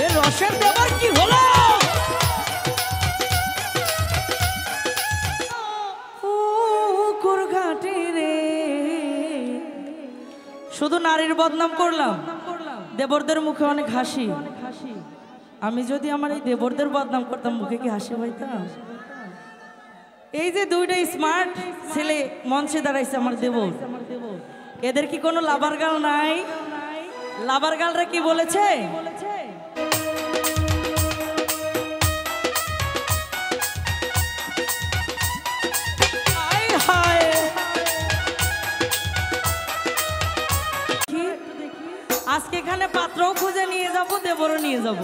এ রসের দেবার কি হলো? ঘাটে রে শুধু নারীর বদনাম করলাম, দেবরদের মুখে অনেক হাসি। আমি যদি আমার এই দেবরদের বদনাম করতাম মুখে কি হাসি পাইতাম? এই যে দুইটা স্মার্ট ছেলে মঞ্চে দাঁড়াইছে আমার দেবর, এদের কি কোনো লাভার গার্ল নাই? লাভার গার্লরা কি বলেছে? আজকে এখানে পাত্রও খুঁজে নিয়ে যাব, দেবরও নিয়ে যাব,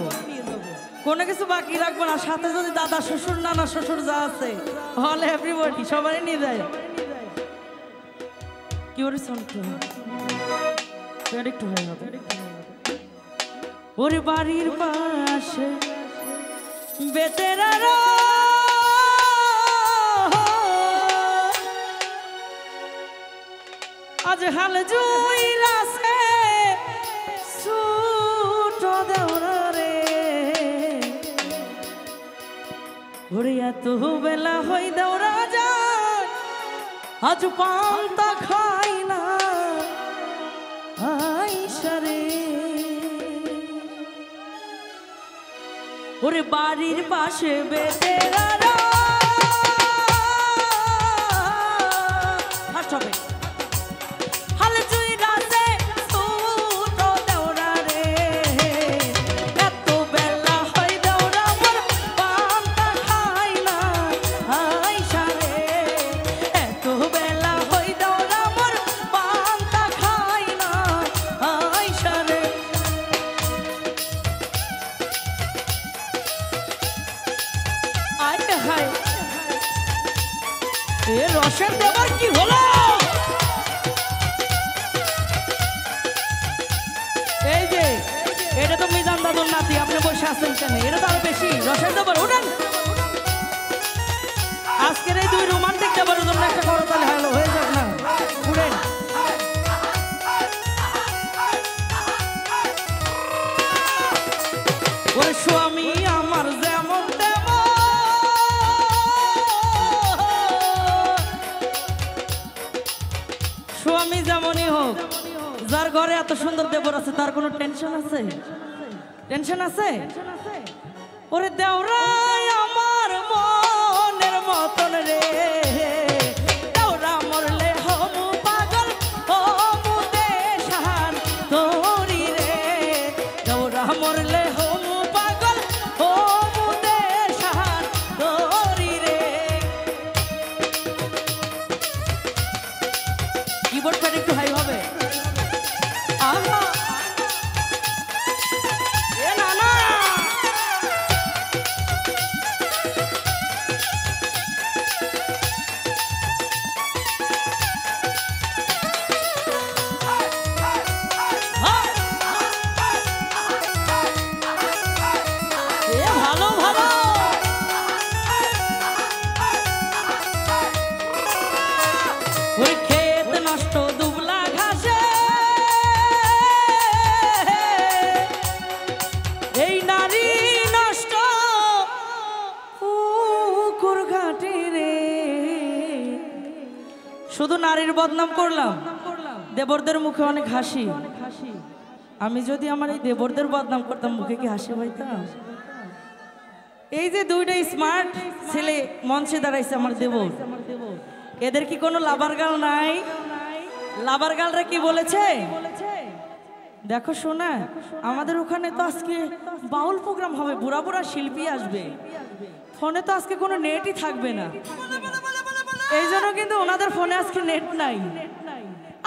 কোনো কিছু বাকি রাখবো না। সাথে যদি দাদা শ্বশুর নানা শ্বশুর যা আছে হল এভরিবডি সবাই নিয়ে যায়। কি ওরে একটু হয়ে হবে। ওর বাড়ির পাশে বেতেরারা আজ হাল জুইলাছে এত বেলা হই দেওরা যায় আজ পান্তা খাই না আইসারে। ওরে বাড়ির পাশে বেতেরারা ফার্স্ট হবে রসের দেবার কি হলো? এই যে এটা তো মিজান দাদুর নাতি, আপনি বসে আছেন কেন? এটা তো আরো বেশি রসের দেবার। উঠেন, আজকের এই দুই রোমান্টিক দেবার জন্য একটা করতালি হলো হয়ে যাক না। উঠেন, ওরে স্বামী আমার যেমন স্বামী যেমনই হোক, যার ঘরে এত সুন্দর দেবর আছে তার কোনো টেনশন আছে? টেনশন আছে? ওরে দেওরাই আমার মনের মতন রে, দেওরা মরলে হমু পাগল হমু দেশান তোরি রে, দেওরা মরলে হমু পাগল হমু দেশান তোরি রে। কিবোর্ড প্যাড একটু হাই হবে। আহা এ না না এ ভালো ভালো ওই ক্ষেত নষ্ট দুবলা ঘাসে এই নারী নষ্ট পুকুর ঘাটে রে শুধু নারীর বদনাম করলাম, দেবরদের মুখে অনেক হাসি। আমি যদি আমার এই দেবরদের বদনাম করতাম মুখে কি হাসি পাইতাম? এই যে দুইটা স্মার্ট ছেলে মঞ্চে দাঁড়াইছে আমার দেবর, এদের কি কোনো লাভার গার্ল নাই? লাভার গার্লরা কি বলেছে? দেখো শোনা, আমাদের ওখানে তো আজকে বাউল প্রোগ্রাম হবে, বুড়া বুড়া শিল্পী আসবে, ফোনে তো আজকে কোনো নেটই থাকবে না, এই জন্য কিন্তু ওনাদের ফোনে আজকে নেট নাই।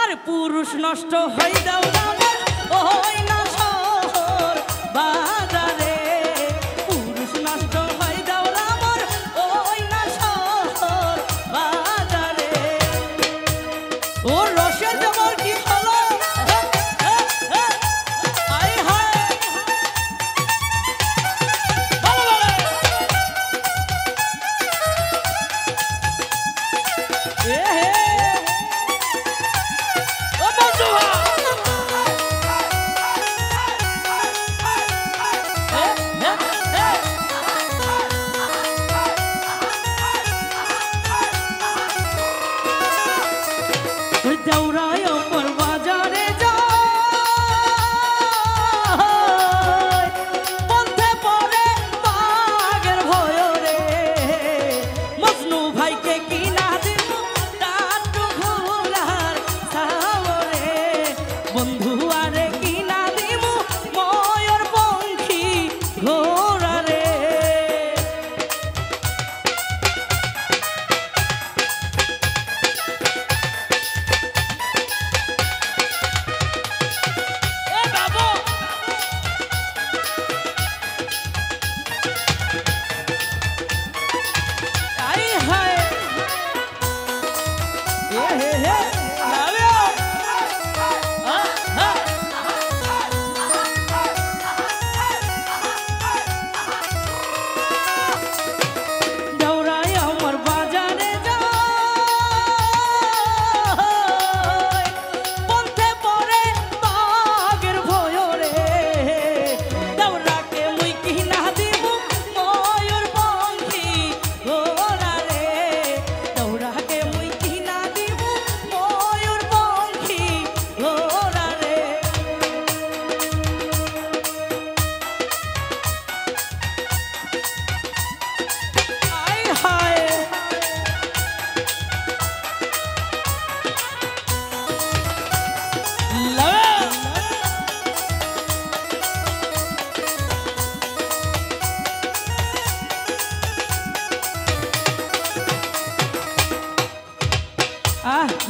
আরে পুরুষ নষ্ট হয়ে দাও ওই না শহর বাজারে, পুরুষ নষ্ট হয়ে দাও ওই না শহর বাজারে। ও রসের দেবর কি হলো? আয় হায় ভালো ভালো এ হে ও বন্ধু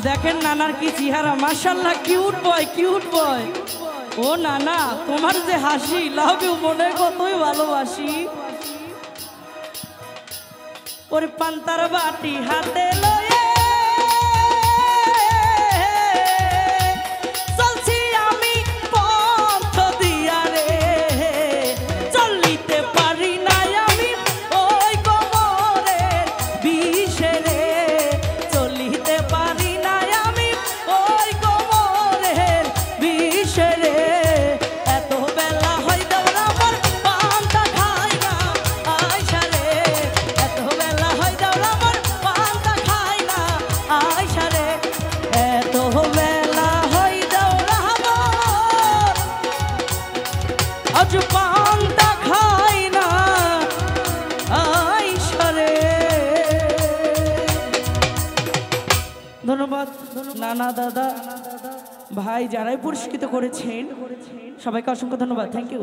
দেখেন নানার কি চেহারা, মাশাআল্লাহ, কিউট বয়, কিউট বয়। ও নানা, তোমার যে হাসি, লাভ ইউ, মনে কতই ভালোবাসি। ওর পান্তার বাটি হাতে লয়ে চলছি আমি পথ দিয়া রে, চলিতে পারি না আমি ওই কোমরের বিষে রে, চলিতে পারি না আমি ওই কোমরের বিষে রে। এত বেলা হয় দেওরা আমার পান্তা খাই না আয়সা রে, এত বেলা হয় দেওরা আমার পান্তা খাই না আয়সা রে, এত বেলা হয় দেওরা আমার আজ পান্তা খাই না আয়সা রে। ধন্যবাদ নানা, দাদা, ভাই যারাই পুরস্কৃত করেছেন সবাইকে অসংখ্য ধন্যবাদ। Thank you.